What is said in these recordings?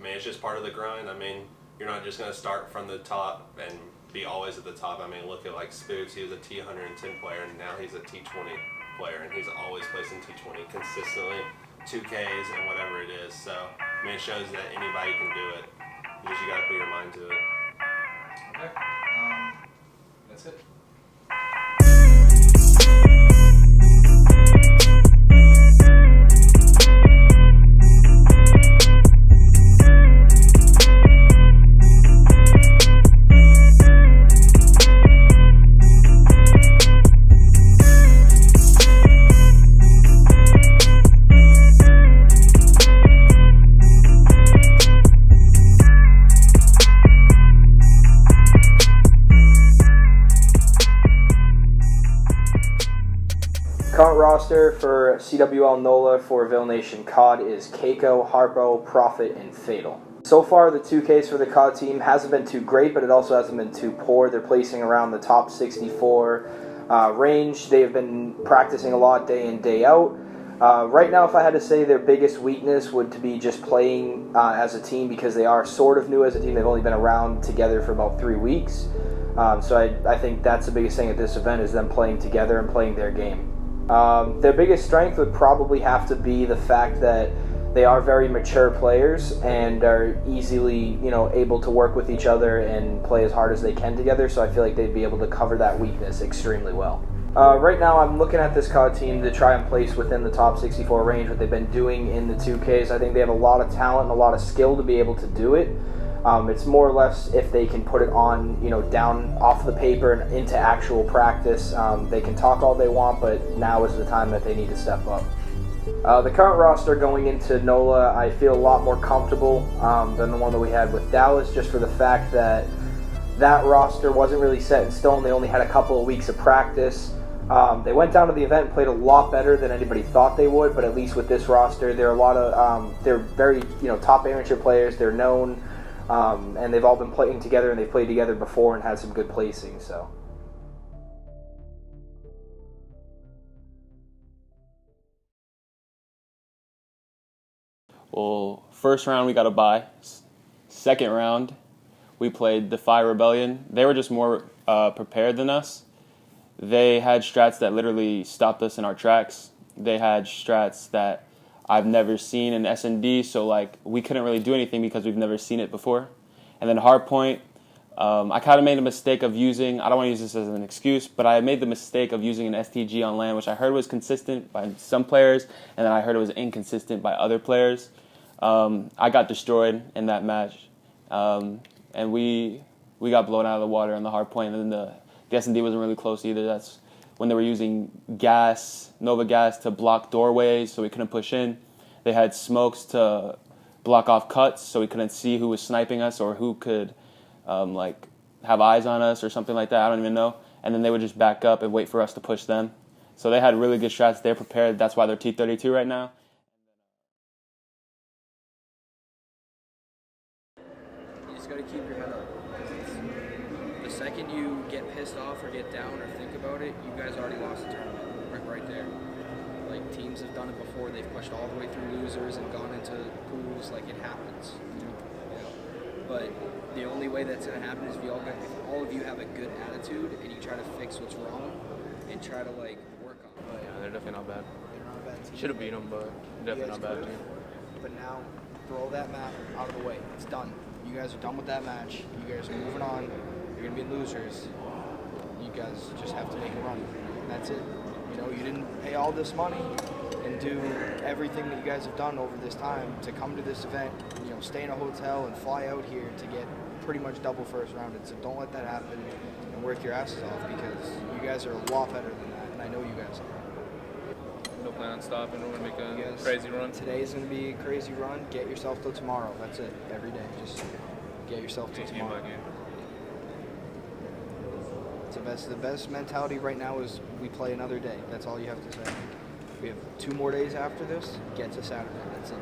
I mean, it's just part of the grind. I mean, you're not just going to start from the top and be always at the top. I mean, look at like Spooks. He was a T110 player, and now he's a T20 player, and he's always placing T20 consistently, 2Ks and whatever it is. So, I mean, it shows that anybody can do it. You got to put your mind to it. Okay. That's it. Current roster for CWL NOLA for Ville Nation COD is Keiko, Harpo, Prophet, and Fatal. So far, the 2Ks for the COD team hasn't been too great, but it also hasn't been too poor. They're placing around the top 64 range. They have been practicing a lot day in, day out. Right now, if I had to say their biggest weakness would to be just playing as a team, because they are sort of new as a team. They've only been around together for about 3 weeks. So I think that's the biggest thing at this event, is them playing together and playing their game. Their biggest strength would probably have to be the fact that they are very mature players and are easily, able to work with each other and play as hard as they can together. So I feel like they'd be able to cover that weakness extremely well. Right now, I'm looking at this COD team to try and place within the top 64 range, what they've been doing in the 2Ks. I think they have a lot of talent and a lot of skill to be able to do it. It's more or less if they can put it on, down off the paper and into actual practice. They can talk all they want, but now is the time that they need to step up. The current roster going into NOLA, I feel a lot more comfortable than the one that we had with Dallas, just for the fact that that roster wasn't really set in stone. They only had a couple of weeks of practice. They went down to the event and played a lot better than anybody thought they would, but at least with this roster, they're they're very, top amateur players. They're known. And they've all been playing together, and they've played together before and had some good placing. So, well, first round we got a bye. Second round, we played Defy Rebellion. They were just more prepared than us. They had strats that literally stopped us in our tracks. They had strats that I've never seen in S&D, so we couldn't really do anything because we've never seen it before. And then hardpoint, I kind of made a mistake of using, I don't want to use this as an excuse, but I made the mistake of using an STG on land, which I heard was consistent by some players, and then I heard it was inconsistent by other players. I got destroyed in that match, and we got blown out of the water on the hardpoint, and then the S&D wasn't really close either. That's when they were using Nova gas to block doorways so we couldn't push in. They had smokes to block off cuts so we couldn't see who was sniping us or who could have eyes on us or something like that. I don't even know. And then they would just back up and wait for us to push them. So they had really good strats. They're prepared. That's why they're T32 right now. You just got to keep your head up. The second you get pissed off or get down or think about it, you guys already lost the tournament right there. Teams have done it before. They've pushed all the way through losers and gone into pools. It happens. But the only way that's going to happen is if all of you have a good attitude and you try to fix what's wrong and try to work on it. Yeah, they're definitely not bad. They're not a bad team. Should have beat them, but definitely not bad team. But now, throw that map out of the way. It's done. You guys are done with that match. You guys are moving on. You're going to be losers. You guys just have to make a run. And that's it. You didn't pay all this money and do everything that you guys have done over this time to come to this event, stay in a hotel and fly out here to get pretty much double first rounded. So don't let that happen and work your asses off, because you guys are a lot better than that, and I know you guys are. No plan on stopping. We're going to make a crazy run. Today's going to be a crazy run. Get yourself till tomorrow. That's it. Every day. Just get yourself till tomorrow. Game by game. The best mentality right now is we play another day. That's all you have to say. We have 2 more days after this. Get to Saturday. That's it.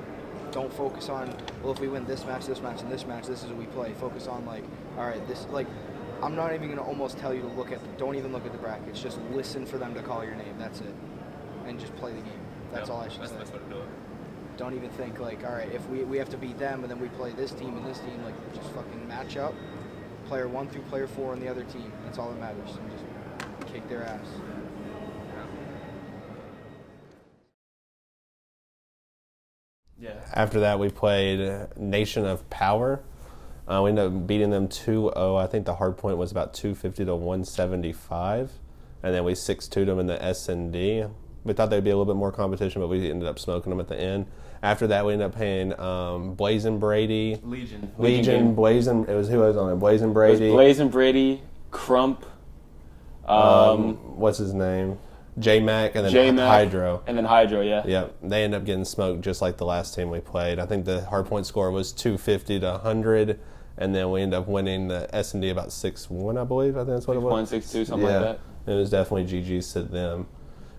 Don't focus on, well, if we win this match, and this match, this is what we play. Focus on, all right, this, I'm not even going to almost tell you to don't even look at the brackets. Just listen for them to call your name. That's it. And just play the game. That's all I should say. That's the best way to do it. Don't even think like, all right, if we have to beat them and then we play this team and this team, like just fucking match up. Player 1 through player 4 on the other team. That's all that matters. And just kick their ass. Yeah. After that, we played Nation of Power. We ended up beating them 2-0. I think the hard point was about 250 to 175. And then we 6-2'd them in the S&D. We thought there'd be a little bit more competition, but we ended up smoking them at the end. After that, we ended up playing Blazin' Brady. Legion. Blazin'. It was who was on it? Blazin' Brady. Blazin' Brady, Crump. What's his name? J-Mac and then J-Mac, Hydro. And then Hydro, yeah. Yep. They ended up getting smoked just like the last team we played. I think the hard point score was 250 to 100, and then we ended up winning the S&D about 6-1, I believe. I think that's what it was. 6-1, 6-2, something like that. It was definitely GG's to them.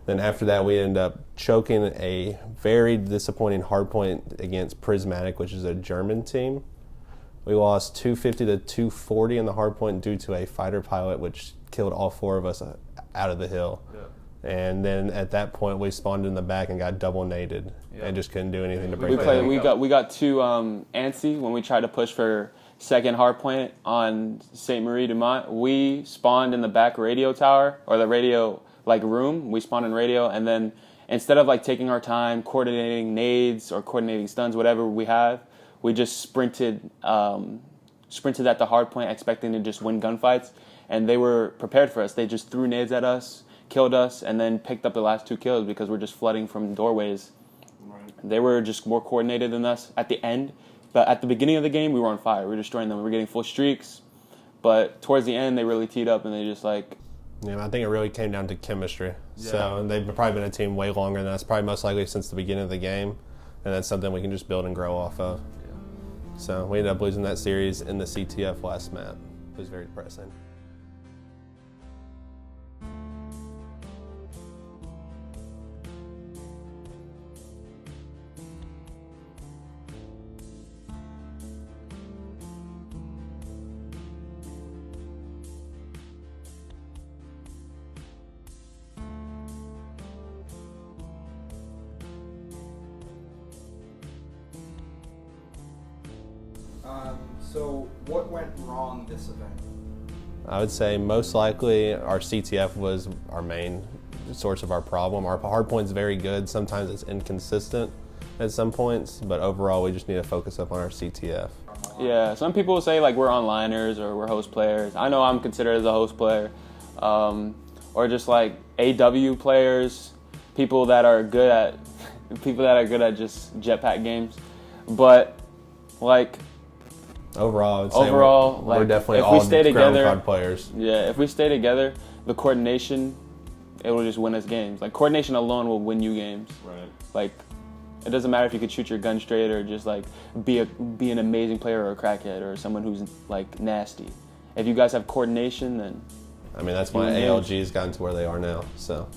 Then after that, we ended up choking a very disappointing hard point against Prismatic, which is a German team. We lost 250 to 240 in the hard point due to a fighter pilot, which killed all 4 of us out of the hill. Yeah. And then at that point, we spawned in the back and got double naded, and just couldn't do anything to break it. We got too antsy when we tried to push for second hard point on St. Marie du Mont. We spawned in the back radio tower, or the radio room. We spawned in radio, and then instead of taking our time coordinating nades or coordinating stuns, whatever we have, we just sprinted at the hard point, expecting to just win gunfights, and they were prepared for us. They just threw nades at us, killed us, and then picked up the last 2 kills because we're just flooding from doorways. Right. They were just more coordinated than us at the end, but at the beginning of the game, we were on fire. We were destroying them. We were getting full streaks, but towards the end, they really teed up, and they just Yeah, I think it really came down to chemistry. Yeah. So they've probably been a team way longer than us, probably most likely since the beginning of the game, and that's something we can just build and grow off of. Yeah. So we ended up losing that series in the CTF last map. It was very depressing. So what went wrong this event? I would say most likely our CTF was our main source of our problem. Our hard point's very good. Sometimes it's inconsistent at some points, but overall we just need to focus up on our CTF. Yeah, some people say we're onliners or we're host players. I know I'm considered as a host player, or just AW players, people that are good at just jetpack games, but overall, I'd say we're definitely all ground COD players. Yeah, if we stay together, the coordination, it will just win us games. Coordination alone will win you games. Right. It doesn't matter if you could shoot your gun straight or just be an amazing player or a crackhead or someone who's nasty. If you guys have coordination, then that's why ALG's gotten to where they are now. So.